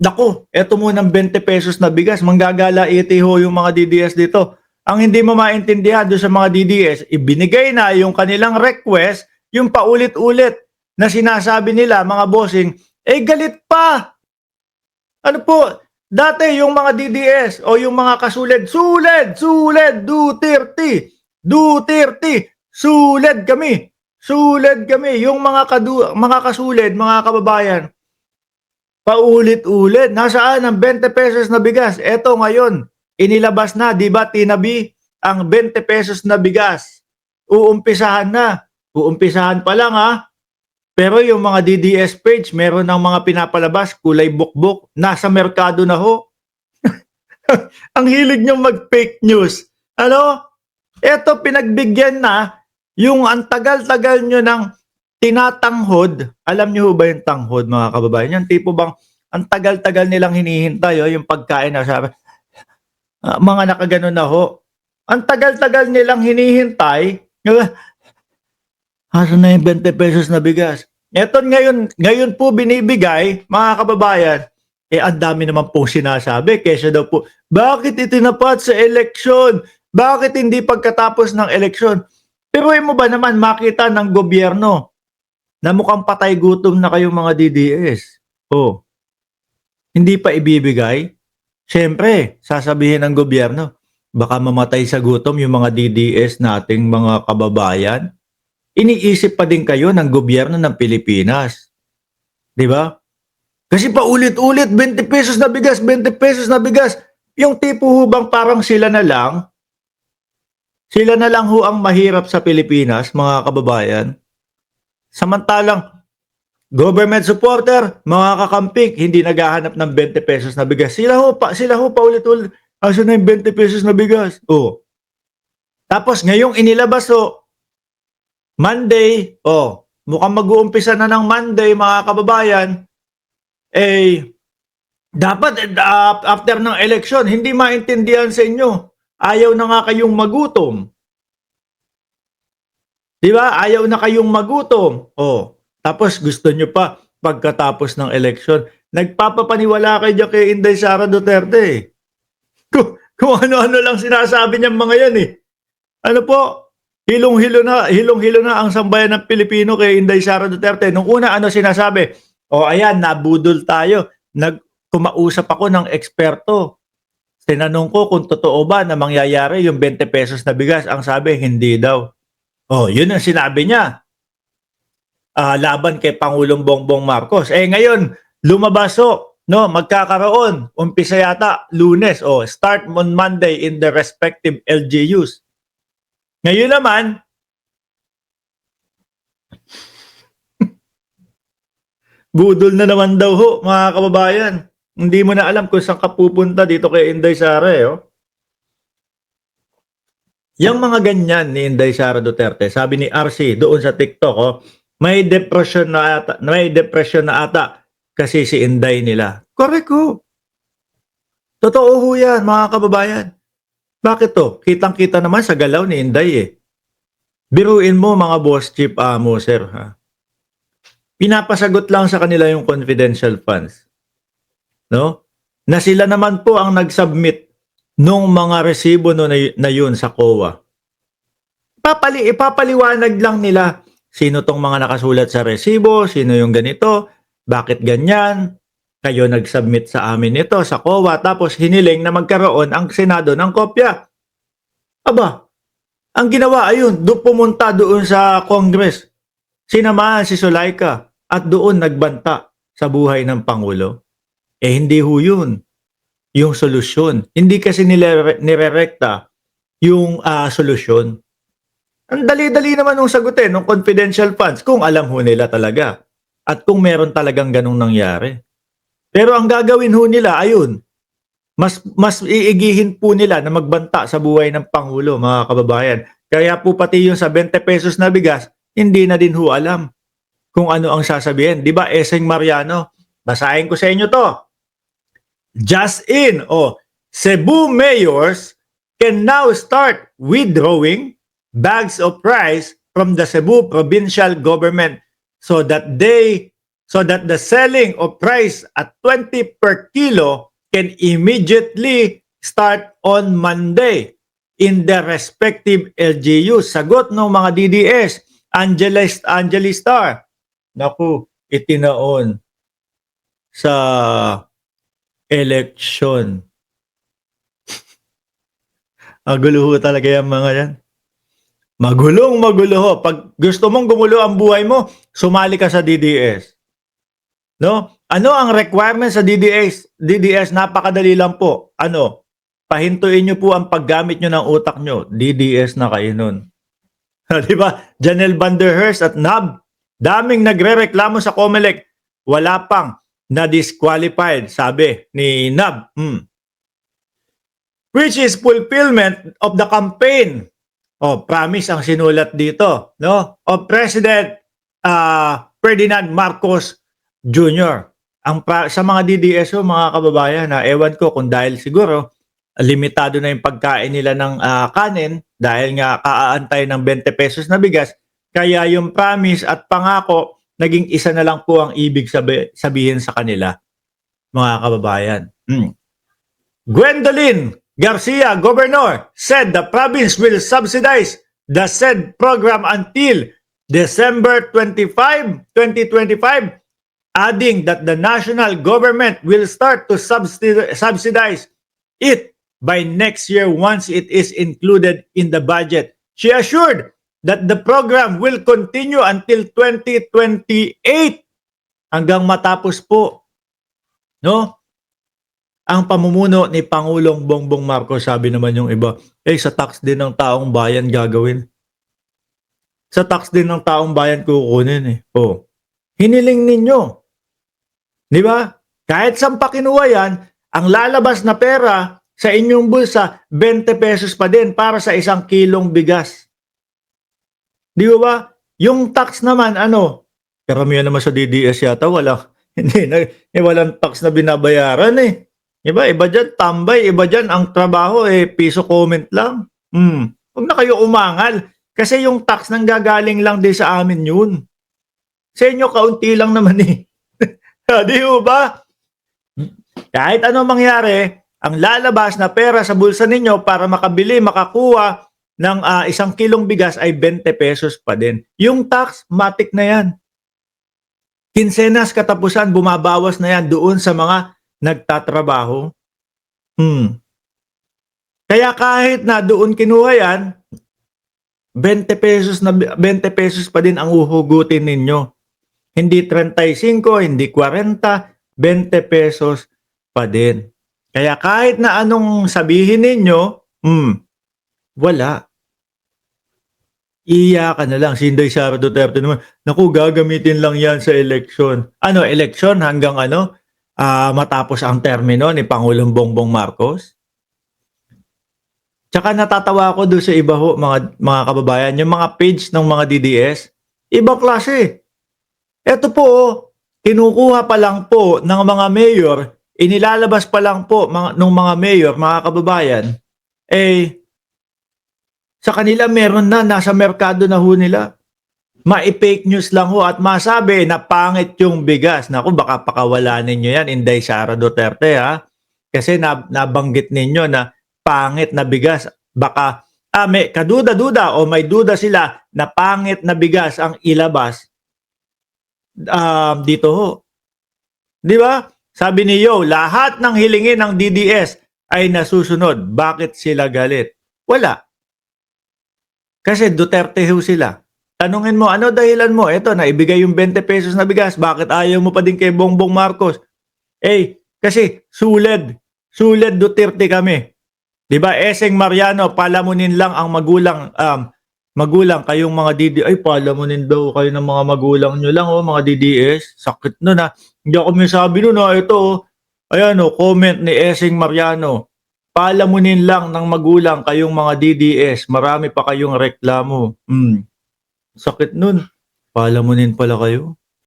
Naku, eto munang 20 pesos na bigas, manggagala iti ho yung mga DDS dito. Ang hindi mo maintindihan doon sa mga DDS, ibinigay na yung kanilang request, yung paulit-ulit na sinasabi nila, mga bossing, eh galit pa. Ano po, dati yung mga DDS o yung mga kasuled, suled, Duterte, suled kami, yung mga kasuled, mga kababayan, paulit-ulit. Nasaan ang 20 pesos na bigas? Eto ngayon, inilabas na, di ba, Tinabi, ang 20 pesos na bigas. Uumpisahan na. Uumpisahan pa lang ha. Pero yung mga DDS page, meron ng mga pinapalabas, kulay bukbok, nasa merkado na ho. Ang hilig niyong mag-fake news. Ano? Eto, pinagbigyan na yung ang tagal-tagal nyo ng tinatanghod. Alam niyo ba yung tanghod, mga kababayan? Yung tipo bang ang tagal-tagal nilang hinihintay, yung pagkain na sabi, mga nakaganon na ho. Ang tagal-tagal nilang hinihintay, asa na yung 20 pesos na bigas? Eto ngayon po binibigay, mga kababayan, ang dami naman po sinasabi, kesa daw po, bakit itinapat sa eleksyon? Bakit hindi pagkatapos ng eleksyon? Pero mo ba naman makita ng gobyerno na mukhang patay gutom na kayong mga DDS? Oh, hindi pa ibibigay? Siyempre, sasabihin ng gobyerno, baka mamatay sa gutom yung mga DDS nating mga kababayan. Iniisip pa din kayo ng gobyerno ng Pilipinas. Di ba? Kasi paulit-ulit, 20 pesos na bigas, 20 pesos na bigas. Yung tipo hubang parang sila na lang ho ang mahirap sa Pilipinas, mga kababayan. Samantalang, government supporter, mga kakamping, hindi naghahanap ng 20 pesos na bigas. Sila ho paulit-ulit, asa na yung 20 pesos na bigas? Oh. Tapos ngayong inilabas Monday, mukhang mag-uumpisa na ng Monday, mga kababayan, dapat after ng eleksyon, hindi maintindihan sa inyo. Ayaw na nga kayong magutom. Di ba? Ayaw na kayong magutom. Tapos gusto nyo pa pagkatapos ng eleksyon. Nagpapapaniwala kayo dyan kay Inday Sara Duterte. Kung ano-ano lang sinasabi niyang mga yan Ano po? Hilong-hilo na ang sambayan ng Pilipino kay Inday Sara Duterte. Nung una, ano sinasabi? Ayan, nabudol tayo. Kumausap ako ng eksperto. Tinanong ko kung totoo ba na mangyayari yung 20 pesos na bigas. Ang sabi, hindi daw. Yun ang sinabi niya. Laban kay Pangulong Bongbong Marcos. Ngayon, lumabas magkakaroon. Umpisa yata, Lunes. Start on Monday in the respective LGUs. Ngayon naman, budol na naman daw ho, mga kababayan. Hindi mo na alam kung saan ka pupunta dito kay Inday Sara Yung mga ganyan ni Inday Sara Duterte, sabi ni RC doon sa TikTok, may depression na ata kasi si Inday nila. Correct ho. Totoo ho yan, mga kababayan. Bakit to? Kitang-kita naman sa galaw ni Inday Biruin mo, mga boss chief amo, sir. Pinapasagot lang sa kanila yung confidential funds. No? Na sila naman po ang nag-submit nung mga resibo na yun sa COA. Ipapaliwanag lang nila sino tong mga nakasulat sa resibo, sino yung ganito, bakit ganyan, kayo nag-submit sa amin nito sa COA, tapos hiniling na magkaroon ang Senado ng kopya. Aba, ang ginawa ayun, pumunta doon sa Congress, sinamahan si Zulaika at doon nagbanta sa buhay ng Pangulo. Hindi ho yun yung solusyon. Hindi kasi nirerekta yung solusyon. Ang dali-dali naman nung sagutin ng confidential funds kung alam ho nila talaga at kung meron talagang ganung nangyari. Pero ang gagawin ho nila, ayun, mas iigihin po nila na magbanta sa buhay ng Pangulo, mga kababayan. Kaya po pati yung sa 20 pesos na bigas, hindi na din ho alam kung ano ang sasabihin. Di ba, Eseng Mariano? Basahin ko sa inyo to. Just in, Cebu mayors can now start withdrawing bags of rice from the Cebu provincial government so that they so that the selling of price at 20 per kilo can immediately start on Monday in their respective LGUs. Sagot ng mga DDS, Angeli Star. Naku, itinaon sa election. Magulo ho talaga yung mga yan. Magulong magulo ho. Pag gusto mong gumulo ang buhay mo, sumali ka sa DDS. No? Ano ang requirement sa DDS? DDS, napakadali lang po. Ano? Pahintuin nyo po ang paggamit nyo ng utak nyo. DDS na kayo nun. Di ba? Janelle Van der Herst at NAB. Daming nagre-reklamo sa COMELEC. Wala pang na-disqualified, sabi ni NAB. Which is fulfillment of the campaign. Promise ang sinulat dito, no? Of President Ferdinand Marcos Jr. Sa mga DDS, mga kababayan, ewan ko kung dahil siguro limitado na yung pagkain nila ng kanin dahil nga kaaantay ng 20 pesos na bigas, kaya yung promise at pangako naging isa na lang po ang ibig sabihin sa kanila, mga kababayan. Gwendolyn Garcia, Governor, said the province will subsidize the said program until December 25, 2025, adding that the national government will start to subsidize it by next year once it is included in the budget. She assured that the program will continue until 2028 hanggang matapos po, no? Ang pamumuno ni Pangulong Bongbong Marcos, sabi naman yung iba, sa tax din ng taong bayan gagawin. Sa tax din ng taong bayan kukunin hiniling ninyo. Di ba? Kahit saan pa kinuha yan, ang lalabas na pera sa inyong bulsa, 20 pesos pa din para sa 1 kilong bigas. Di ba? Yung tax naman, karamihan naman sa DDS yata, walang tax na binabayaran Iba dyan, tambay, iba dyan, ang trabaho, piso comment lang. Huwag na kayo umangal. Kasi yung tax nang gagaling lang din sa amin yun. Sa inyo, kaunti lang naman Di ba? Kahit ano mangyari, ang lalabas na pera sa bulsa ninyo para makakuha ng 1 kilong bigas ay 20 pesos pa din. Yung tax, matik na yan. Kinsenas katapusan, bumabawas na yan doon sa mga nagtatrabaho. Kaya kahit na doon kinuha yan, 20 pesos pa din ang uhugutin ninyo. Hindi 35, hindi 40, 20 pesos pa din. Kaya kahit na anong sabihin ninyo, wala. Iiyakan na lang. Si Inday Sara Duterte naman, naku, gagamitin lang yan sa eleksyon. Eleksyon hanggang matapos ang termino ni Pangulong Bongbong Marcos? Tsaka natatawa ako doon sa iba mga kababayan, yung mga page ng mga DDS, ibang klase. Ito po, kinukuha pa lang po ng mga mayor, inilalabas pa lang po ng mga mayor, mga kababayan, sa kanila meron na, nasa merkado na ho nila. Ma-fake news lang ho at masabi na pangit yung bigas. Naku, baka pakawalan ninyo yan, Inday Sara Duterte Kasi nabanggit ninyo na pangit na bigas. Baka may kaduda-duda o may duda sila na pangit na bigas ang ilabas dito ho. Di ba? Sabi ni Yo, lahat ng hilingin ng DDS ay nasusunod. Bakit sila galit? Wala. Kasi Duterte ho sila. Tanungin mo, ano dahilan mo? Eto, naibigay yung 20 pesos na bigas. Bakit ayaw mo pa din kay Bongbong Marcos? Kasi suled Duterte kami. Diba, Eseng Mariano, palamunin lang ang magulang kayong mga DDS. Palamunin daw kayo ng mga magulang nyo lang, mga DDS. Sakit nun Hindi ako may sabi nun ito. Ayan comment ni Eseng Mariano. Palamunin lang ng magulang kayong mga DDS. Marami pa kayong reklamo. Sakit nun. Palamunin pala kayo.